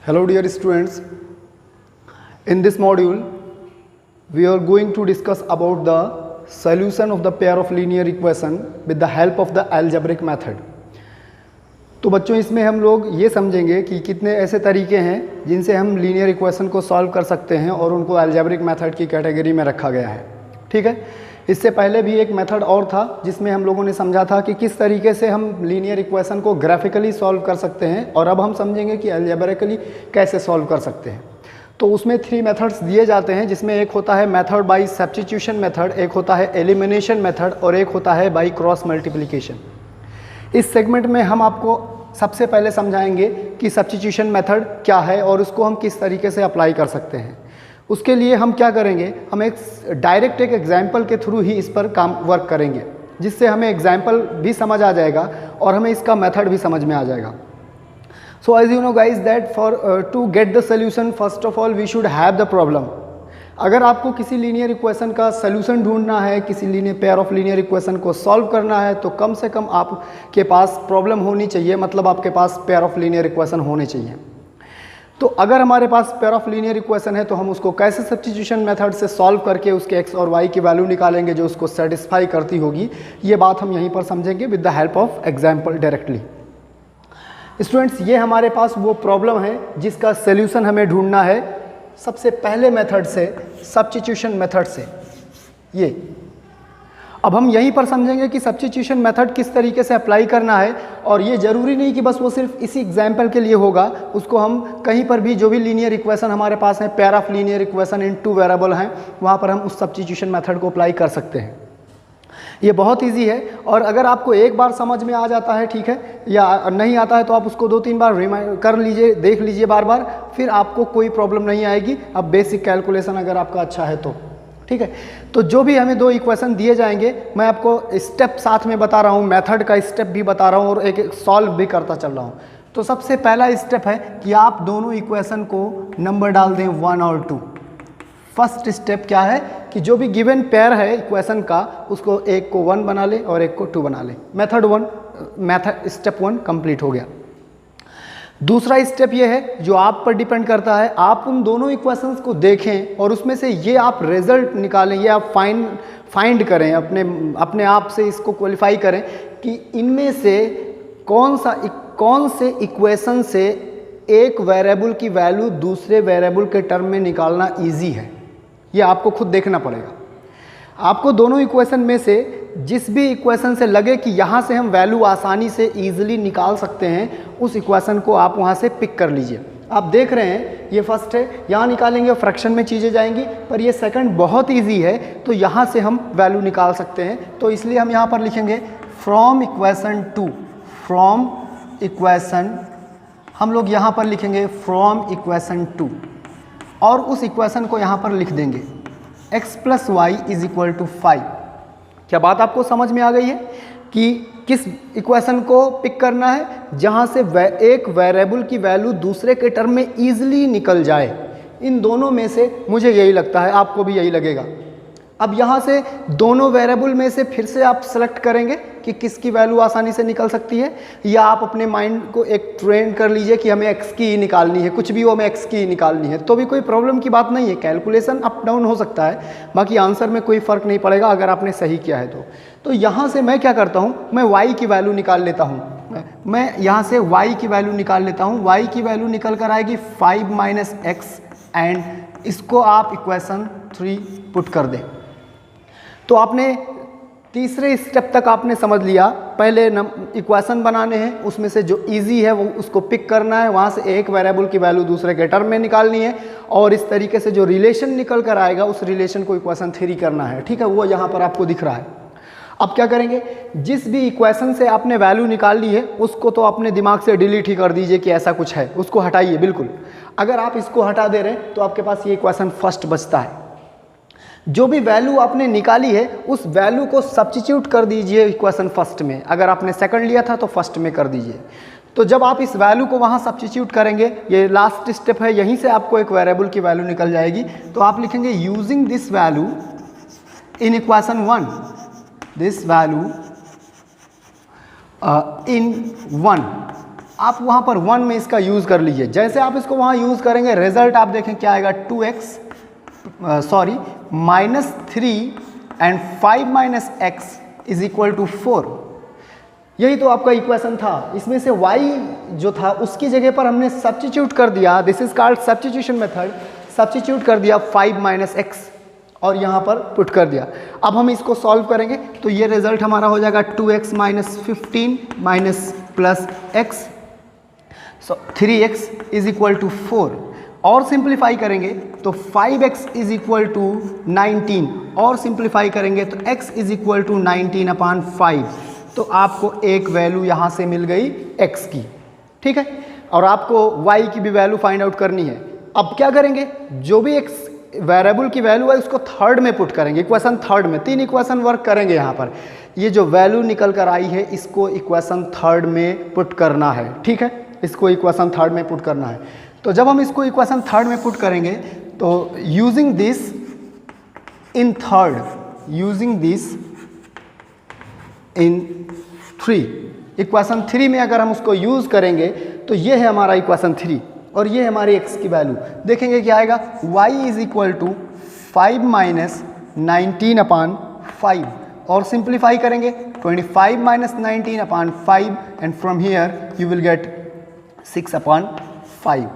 Hello dear students, in this module we are going to discuss about the solution of the pair of linear equation with the help of the algebraic method। तो बच्चों इसमें हम लोग ये समझेंगे कि कितने ऐसे तरीके हैं जिनसे हम लीनियर इक्वेशन को सॉल्व कर सकते हैं और उनको अलजेब्रिक मेथड की कैटेगरी में रखा गया है। ठीक है, इससे पहले भी एक मेथड और था जिसमें हम लोगों ने समझा था कि किस तरीके से हम लीनियर इक्वेशन को ग्राफिकली सॉल्व कर सकते हैं, और अब हम समझेंगे कि अलजेब्रिकली कैसे सॉल्व कर सकते हैं। तो उसमें 3 मेथड्स दिए जाते हैं, जिसमें एक होता है मेथड बाय सब्स्टिट्यूशन मेथड, एक होता है एलिमिनेशन मेथड और एक होता है बाय क्रॉस मल्टीप्लिकेशन। इस सेगमेंट में हम आपको सबसे पहले समझाएंगे कि सब्स्टिट्यूशन मेथड क्या है और उसको हम किस तरीके से अप्लाई कर सकते हैं। उसके लिए हम क्या करेंगे, हम एक डायरेक्ट एक एग्जाम्पल के थ्रू ही इस पर काम वर्क करेंगे, जिससे हमें एग्जाम्पल भी समझ आ जाएगा और हमें इसका मेथड भी समझ में आ जाएगा। So as you know guys that for to get the solution first of all we should have the problem. अगर आपको किसी लीनियर इक्वेशन का सोल्यूशन ढूंढना है, किसी linear pair of linear equation को सॉल्व करना है, तो कम से कम आपके पास प्रॉब्लम होनी चाहिए, मतलब आपके पास पेयर ऑफ लीनियर इक्वेशन होने चाहिए। तो अगर हमारे पास पेयर ऑफ लीनियर इक्वेशन है तो हम उसको कैसे सब्स्टिट्यूशन मेथड से सॉल्व करके उसके एक्स और वाई की वैल्यू निकालेंगे जो उसको सेटिस्फाई करती होगी, ये बात हम यहीं पर समझेंगे with the help of example directly. Students, ये हमारे पास वो प्रॉब्लम है जिसका सोल्यूशन हमें ढूंढना है सबसे पहले मेथड से, सब्स्टिट्यूशन मेथड से। ये अब हम यहीं पर समझेंगे कि सब्स्टिट्यूशन मेथड किस तरीके से अप्लाई करना है, और ये ज़रूरी नहीं कि बस वो सिर्फ इसी एग्जाम्पल के लिए होगा, उसको हम कहीं पर भी जो भी लीनियर इक्वेशन हमारे पास है, pair of linear equation in 2 variable हैं, वहाँ पर हम उस सब्स्टिट्यूशन मेथड को अप्लाई कर सकते हैं। ये बहुत इजी है, और अगर आपको एक बार समझ में आ जाता है, ठीक है, या नहीं आता है तो आप उसको 2-3 बार रिमाइंड कर लीजिए, देख लीजिए बार बार, फिर आपको कोई प्रॉब्लम नहीं आएगी। अब बेसिक कैलकुलेशन अगर आपका अच्छा है तो ठीक है। तो जो भी हमें 2 इक्वेशन दिए जाएंगे, मैं आपको स्टेप साथ में बता रहा हूँ, मेथड का स्टेप भी बता रहा हूँ और एक सॉल्व भी करता चल रहा हूँ। तो सबसे पहला स्टेप है कि आप दोनों इक्वेशन को नंबर डाल दें 1 और 2। फर्स्ट स्टेप क्या है कि जो भी गिवन पेयर है इक्वेशन का, उसको एक को 1 बना ले और एक को 2 बना ले। मेथड स्टेप 1 कंप्लीट हो गया। दूसरा स्टेप ये है जो आप पर डिपेंड करता है, आप उन दोनों इक्वेशंस को देखें और उसमें से ये आप रिजल्ट निकालें, ये आप फाइंड करें, अपने आप से इसको क्वालिफाई करें कि इनमें से कौन से इक्वेशन से एक वेरिएबल की वैल्यू दूसरे वेरिएबल के टर्म में निकालना इजी है। ये आपको खुद देखना पड़ेगा। आपको दोनों इक्वेशन में से जिस भी इक्वेशन से लगे कि यहाँ से हम वैल्यू आसानी से ईजिली निकाल सकते हैं, उस इक्वेशन को आप वहाँ से पिक कर लीजिए। आप देख रहे हैं ये फर्स्ट है, यहाँ निकालेंगे फ्रैक्शन में चीज़ें जाएंगी, पर ये सेकंड बहुत इजी है, तो यहाँ से हम वैल्यू निकाल सकते हैं। तो इसलिए हम यहाँ पर लिखेंगे फ्रॉम इक्वेशन 2, फ्रॉम इक्वेशन, हम लोग यहाँ पर लिखेंगे फ्रॉम इक्वेशन 2 और उस इक्वेशन को यहाँ पर लिख देंगे x + y = 5। क्या बात आपको समझ में आ गई है कि किस इक्वेशन को पिक करना है जहाँ से एक वेरिएबल की वैल्यू दूसरे के टर्म में ईजिली निकल जाए। इन दोनों में से मुझे यही लगता है, आपको भी यही लगेगा। अब यहाँ से दोनों वेरिएबल में से फिर से आप सेलेक्ट करेंगे कि किसकी वैल्यू आसानी से निकल सकती है, या आप अपने माइंड को एक ट्रेन कर लीजिए कि हमें x की ही निकालनी है, कुछ भी हो हमें x की ही निकालनी है, तो भी कोई प्रॉब्लम की बात नहीं है। कैलकुलेशन अप डाउन हो सकता है, बाकी आंसर में कोई फ़र्क नहीं पड़ेगा अगर आपने सही किया है तो यहाँ से मैं क्या करता हूँ, मैं y की वैल्यू निकाल लेता हूँ। मैं यहाँ से y की वैल्यू निकाल लेता हूँ। y की वैल्यू निकल कर आएगी 5 - x, एंड इसको आप इक्वेशन 3 पुट कर दें। तो आपने तीसरे स्टेप तक आपने समझ लिया। पहले इक्वेशन बनाने हैं, उसमें से जो इजी है वो उसको पिक करना है, वहाँ से एक वेरिएबल की वैल्यू दूसरे के टर्म में निकालनी है, और इस तरीके से जो रिलेशन निकल कर आएगा उस रिलेशन को इक्वेशन 3 करना है। ठीक है, वो यहाँ पर आपको दिख रहा है। अब क्या करेंगे, जिस भी इक्वेशन से आपने वैल्यू निकाल ली है उसको तो अपने दिमाग से डिलीट ही कर दीजिए कि ऐसा कुछ है, उसको हटाइए बिल्कुल। अगर आप इसको हटा दे रहे हैं तो आपके पास ये इक्वेशन फर्स्ट बचता है। जो भी वैल्यू आपने निकाली है उस वैल्यू को सब्स्टिट्यूट कर दीजिए इक्वेशन फर्स्ट में। अगर आपने सेकंड लिया था तो फर्स्ट में कर दीजिए। तो जब आप इस वैल्यू को वहाँ सब्स्टिट्यूट करेंगे, ये लास्ट स्टेप है, यहीं से आपको एक वेरिएबल की वैल्यू निकल जाएगी। तो आप लिखेंगे using this value in equation 1, this value in 1 आप वहाँ पर 1 में इसका यूज़ कर लीजिए। जैसे आप इसको वहाँ यूज़ करेंगे रिजल्ट आप देखें क्या आएगा, 2x -3 and 5 - x is equal to 4। यही तो आपका इक्वेशन था। इसमें से y जो था उसकी जगह पर हमने सब्स्टिट्यूट कर दिया, this is called substitution method. Substitute कर दिया 5 - x और यहाँ पर पुट कर दिया। अब हम इसको सॉल्व करेंगे तो ये रिजल्ट हमारा हो जाएगा 2x - 15 plus x, 3x is equal to 4। और सिंप्लीफाई करेंगे तो 5x इज इक्वल टू 19 और सिंप्लीफाई करेंगे तो x इज इक्वल टू 19/5। तो आपको एक वैल्यू यहाँ से मिल गई x की, ठीक है। और आपको y की भी वैल्यू फाइंड आउट करनी है। अब क्या करेंगे, जो भी x वेरिएबल की वैल्यू है उसको थर्ड में पुट करेंगे, इक्वेशन थर्ड में। 3 इक्वेशन वर्क करेंगे यहाँ पर। ये जो वैल्यू निकल कर आई है इसको इक्वेशन थर्ड में पुट करना है, ठीक है। इसको इक्वेशन थर्ड में पुट करना है। तो जब हम इसको इक्वेशन थर्ड में पुट करेंगे तो using this in third, using this in 3, equation 3 में अगर हम उसको यूज़ करेंगे तो ये है हमारा इक्वेशन 3 और ये हमारे x की वैल्यू। देखेंगे क्या आएगा, y इज इक्वल टू 5 - 19/5 और सिंप्लीफाई करेंगे 25 - 19/5 and from here you will get 6/5।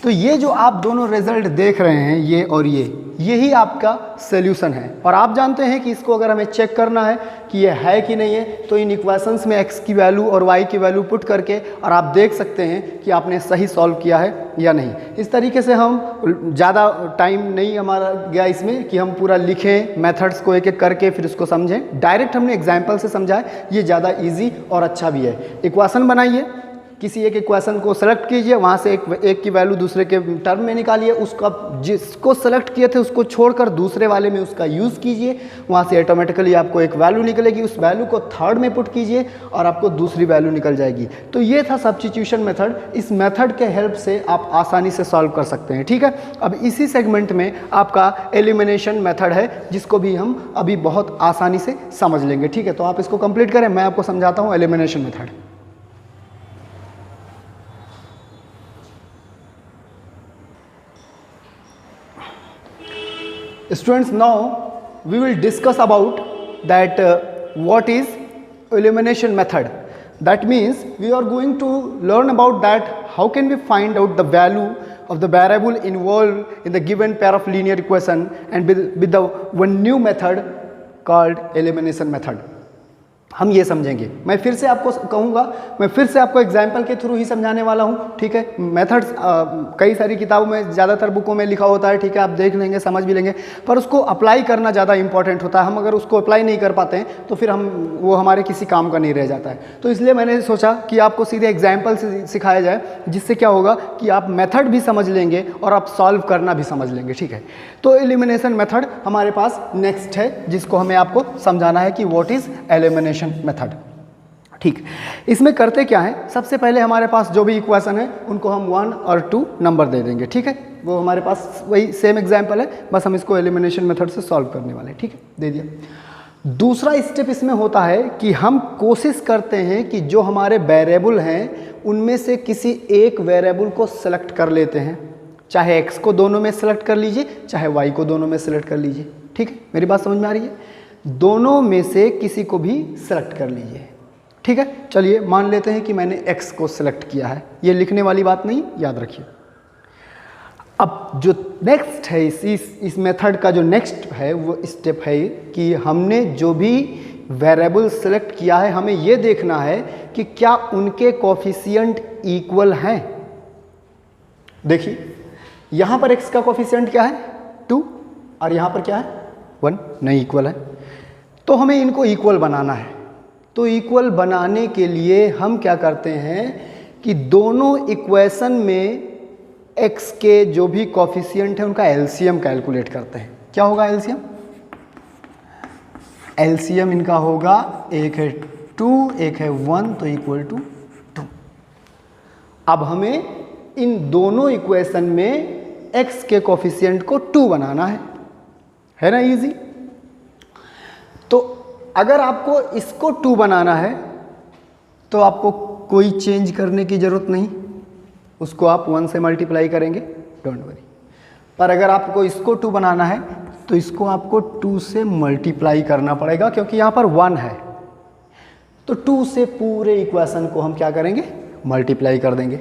तो ये जो आप दोनों रिजल्ट देख रहे हैं ये और यही आपका सोल्यूशन है। और आप जानते हैं कि इसको अगर हमें चेक करना है कि ये है कि नहीं है तो इन इक्वेशंस में x की वैल्यू और y की वैल्यू पुट करके और आप देख सकते हैं कि आपने सही सॉल्व किया है या नहीं। इस तरीके से हम ज़्यादा टाइम नहीं हमारा गया इसमें कि हम पूरा लिखें मेथड्स को एक एक करके फिर उसको समझें। डायरेक्ट हमने एग्जाम्पल से समझा है, ये ज़्यादा ईजी और अच्छा भी है। इक्वेशन बनाइए, किसी एक इक्वेशन को सेलेक्ट कीजिए, वहाँ से एक की वैल्यू दूसरे के टर्म में निकालिए, उसका जिसको सेलेक्ट किए थे उसको छोड़कर दूसरे वाले में उसका यूज़ कीजिए, वहाँ से ऑटोमेटिकली आपको एक वैल्यू निकलेगी, उस वैल्यू को थर्ड में पुट कीजिए और आपको दूसरी वैल्यू निकल जाएगी। तो ये था सब्स्टिट्यूशन मेथड। इस मेथड के हेल्प से आप आसानी से सॉल्व कर सकते हैं, ठीक है। अब इसी सेगमेंट में आपका एलिमिनेशन मेथड है जिसको भी हम अभी बहुत आसानी से समझ लेंगे, ठीक है। तो आप इसको कंप्लीट करें, मैं आपको समझाता हूँ elimination method. Students, now we will discuss about that what is elimination method. That means we are going to learn about that how can we find out the value of the variable involved in the given pair of linear equation and with the one new method called elimination method. हम ये समझेंगे। मैं फिर से आपको कहूँगा, मैं फिर से आपको एग्जाम्पल के थ्रू ही समझाने वाला हूँ, ठीक है। मेथड्स कई सारी किताबों में, ज़्यादातर बुकों में लिखा होता है, ठीक है, आप देख लेंगे, समझ भी लेंगे, पर उसको अप्लाई करना ज़्यादा इंपॉर्टेंट होता है। हम अगर उसको अप्लाई नहीं कर पाते हैं तो फिर वो हमारे किसी काम का नहीं रह जाता है। तो इसलिए मैंने सोचा कि आपको सीधे एग्जाम्पल से सिखाया जाए, जिससे क्या होगा कि आप मेथड भी समझ लेंगे और आप सॉल्व करना भी समझ लेंगे, ठीक है। तो एलिमिनेशन मेथड हमारे पास नेक्स्ट है, जिसको हमें आपको समझाना है कि व्हाट इज़ एलिमिनेशन मेथड, ठीक। इसमें करते क्या है, सबसे पहले हमारे पास जो भी इक्वेशन है उनको हम 1 और 2 नंबर दे देंगे, ठीक है। वो हमारे पास वही सेम एग्जांपल है, बस हम इसको एलिमिनेशन मेथड से सॉल्व करने वाले हैं, ठीक है, दे दिया। दूसरा स्टेप इसमें होता है कि हम कोशिश करते हैं कि जो हमारे वेरिएबल हैं उनमें से किसी एक वेरिएबल को सेलेक्ट कर लेते हैं, चाहे x को दोनों में सेलेक्ट कर लीजिए, चाहे y को दोनों में सेलेक्ट कर लीजिए, ठीक है। मेरी बात समझ में आ रही है? दोनों में से किसी को भी सेलेक्ट कर लीजिए, ठीक है। चलिए मान लेते हैं कि मैंने x को सेलेक्ट किया है, ये लिखने वाली बात नहीं, याद रखिए। अब जो नेक्स्ट है इस मेथड का जो नेक्स्ट है वो स्टेप है कि हमने जो भी वेरिएबल सेलेक्ट किया है हमें ये देखना है कि क्या उनके कोफिशिएंट इक्वल हैं। देखिए यहाँ पर x का कोफिशिएंट क्या है, 2, और यहाँ पर क्या है, 1, नहीं इक्वल है। तो हमें इनको इक्वल बनाना है। तो इक्वल बनाने के लिए हम क्या करते हैं कि दोनों इक्वेशन में x के जो भी कोफिशिएंट है उनका एलसीएम कैलकुलेट करते हैं। क्या होगा एलसीएम? एलसीएम इनका होगा, एक है 2, एक है 1, तो इक्वल टू 2। अब हमें इन दोनों इक्वेशन में x के कोफिशिएंट को 2 बनाना है ना, इजी। तो अगर आपको इसको 2 बनाना है तो आपको कोई चेंज करने की ज़रूरत नहीं, उसको आप 1 से मल्टीप्लाई करेंगे, डोंट वरी। पर अगर आपको इसको 2 बनाना है तो इसको आपको 2 से मल्टीप्लाई करना पड़ेगा, क्योंकि यहाँ पर 1 है। तो 2 से पूरे इक्वेशन को हम क्या करेंगे, मल्टीप्लाई कर देंगे।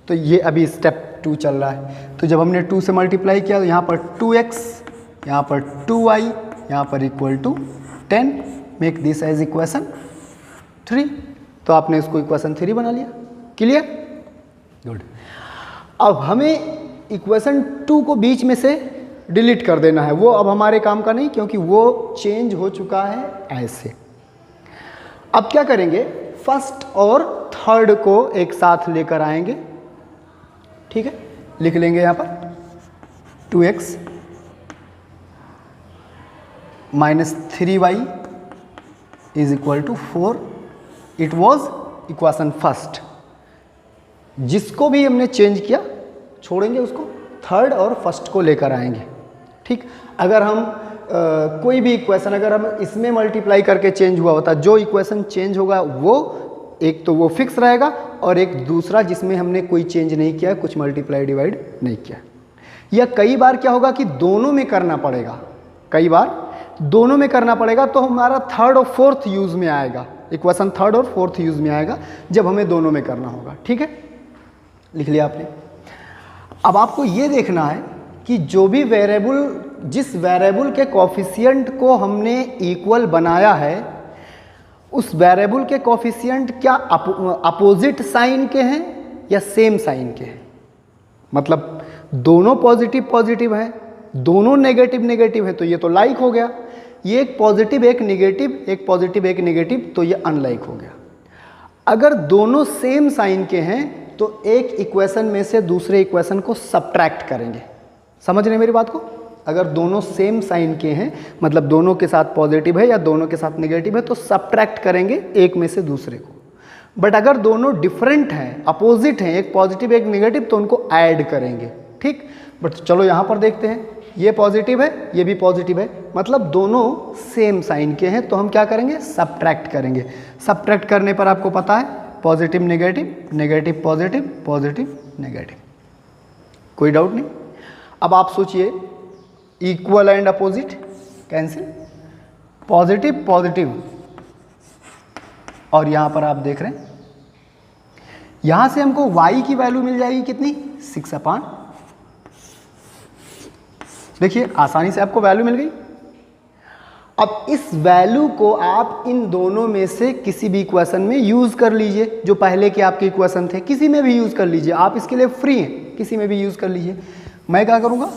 तो ये अभी स्टेप 2 चल रहा है। तो जब हमने 2 से मल्टीप्लाई किया तो यहाँ पर 2x, यहाँ पर 2y, यहाँ पर equal to 10, make this as equation 3। तो आपने इसको इक्वेशन 3 बना लिया। Clear, good. अब हमें इक्वेशन 2 को बीच में से डिलीट कर देना है, वो अब हमारे काम का नहीं, क्योंकि वो चेंज हो चुका है ऐसे। अब क्या करेंगे, फर्स्ट और थर्ड को एक साथ लेकर आएंगे, ठीक है। लिख लेंगे यहाँ पर 2x minus 3y is equal to 4। It was equation first. जिसको भी हमने चेंज किया छोड़ेंगे, उसको थर्ड और फर्स्ट को लेकर आएंगे, ठीक। अगर हम कोई भी इक्वेशन अगर हम इसमें मल्टीप्लाई करके चेंज हुआ होता, जो इक्वेशन चेंज होगा वो एक तो वो फिक्स रहेगा, और एक दूसरा जिसमें हमने कोई चेंज नहीं किया, कुछ मल्टीप्लाई डिवाइड नहीं किया। या कई बार क्या होगा कि दोनों में करना पड़ेगा, कई बार दोनों में करना पड़ेगा, तो हमारा थर्ड और फोर्थ यूज में आएगा, इक्वेशन थर्ड और फोर्थ यूज में आएगा जब हमें दोनों में करना होगा, ठीक है। लिख लिया आपने। अब आपको ये देखना है कि जो भी वेरिएबल, जिस वेरिएबल के कोफिशिएंट को हमने इक्वल बनाया है, उस वेरिएबल के कोफिशिएंट क्या अपोजिट साइन के हैं या सेम साइन के हैं। मतलब दोनों पॉजिटिव पॉजिटिव हैं, दोनों नेगेटिव नेगेटिव है, तो ये तो लाइक हो गया। ये एक पॉजिटिव एक नेगेटिव, एक पॉजिटिव एक नेगेटिव, तो ये अनलाइक हो गया। अगर दोनों सेम साइन के हैं तो एक इक्वेशन में से दूसरे इक्वेशन को सब्ट्रैक्ट करेंगे। समझ रहे हैं मेरी बात को। अगर दोनों सेम साइन के हैं, मतलब दोनों के साथ पॉजिटिव है या दोनों के साथ नेगेटिव है, तो सब्ट्रैक्ट करेंगे एक में से दूसरे को। बट अगर दोनों डिफरेंट हैं, अपोजिट हैं, एक पॉजिटिव एक नेगेटिव, तो उनको ऐड करेंगे, ठीक। बट चलो यहाँ पर देखते हैं, ये पॉजिटिव है, ये भी पॉजिटिव है, मतलब दोनों सेम साइन के हैं, तो हम क्या करेंगे, सब्ट्रैक्ट करेंगे। सब्ट्रैक्ट करने पर आपको पता है positive negative, negative positive, positive negative, कोई डाउट नहीं। अब आप सोचिए, equal and opposite cancel, positive positive, और यहां पर आप देख रहे हैं यहां से हमको y की वैल्यू मिल जाएगी कितनी, 6/। देखिए आसानी से आपको वैल्यू मिल गई। अब इस वैल्यू को आप इन दोनों में से किसी भी इक्वेशन में यूज कर लीजिए, जो पहले के आपके इक्वेशन थे, किसी में भी यूज कर लीजिए, आप इसके लिए फ्री हैं, किसी में भी यूज कर लीजिए। मैं क्या करूंगा,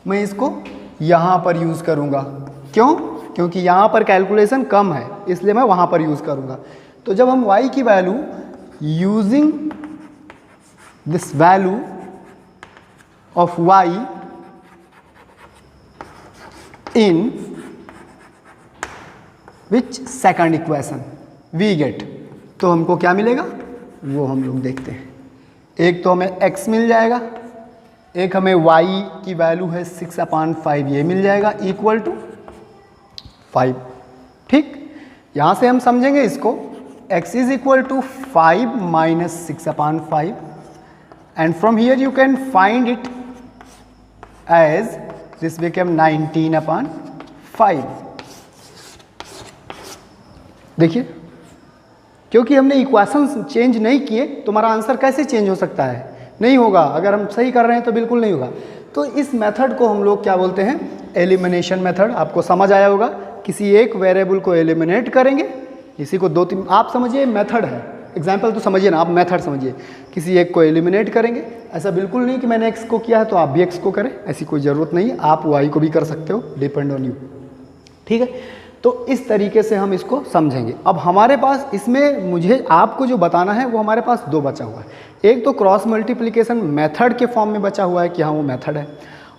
मैं इसको यहाँ पर यूज करूंगा। क्यों, क्योंकि यहाँ पर कैलकुलेशन कम है, इसलिए मैं वहाँ पर यूज करूंगा। तो जब हम y की value using this value of y in which second equation we get, तो हमको क्या मिलेगा वो हम लोग देखते हैं। एक तो हमें x मिल जाएगा, एक हमें y की वैल्यू है 6/5, ये मिल जाएगा इक्वल टू 5, ठीक। यहाँ से हम समझेंगे इसको, x is equal to 5 minus 6/5, and from here you can find it as this became 19/5। देखिए, क्योंकि हमने इक्वेशन चेंज नहीं किए तो हमारा आंसर कैसे चेंज हो सकता है, नहीं होगा। अगर हम सही कर रहे हैं तो बिल्कुल नहीं होगा। तो इस मेथड को हम लोग क्या बोलते हैं, एलिमिनेशन मेथड। आपको समझ आया होगा, किसी एक वेरिएबल को एलिमिनेट करेंगे, इसी को 2-3 आप समझिए मेथड है, एग्जाम्पल तो समझिए ना, आप मेथड समझिए। किसी एक को एलिमिनेट करेंगे, ऐसा बिल्कुल नहीं कि मैंने x को किया है तो आप भी x को करें, ऐसी कोई ज़रूरत नहीं है, आप y को भी कर सकते हो, डिपेंड ऑन यू, ठीक है। तो इस तरीके से हम इसको समझेंगे। अब हमारे पास इसमें मुझे आपको जो बताना है वो हमारे पास 2 बचा हुआ है। एक तो क्रॉस मल्टीप्लिकेशन मेथड के फॉर्म में बचा हुआ है कि हाँ वो मेथड है,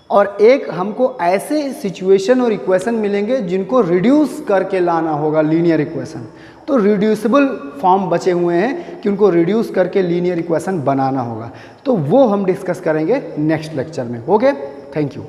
और एक हमको ऐसे सिचुएशन और इक्वेशन मिलेंगे जिनको रिड्यूस करके लाना होगा, लीनियर इक्वेशन। तो रिड्यूसिबल फॉर्म बचे हुए हैं कि उनको रिड्यूस करके लीनियर इक्वेशन बनाना होगा। तो वो हम डिस्कस करेंगे नेक्स्ट लेक्चर में। Okay, thank you.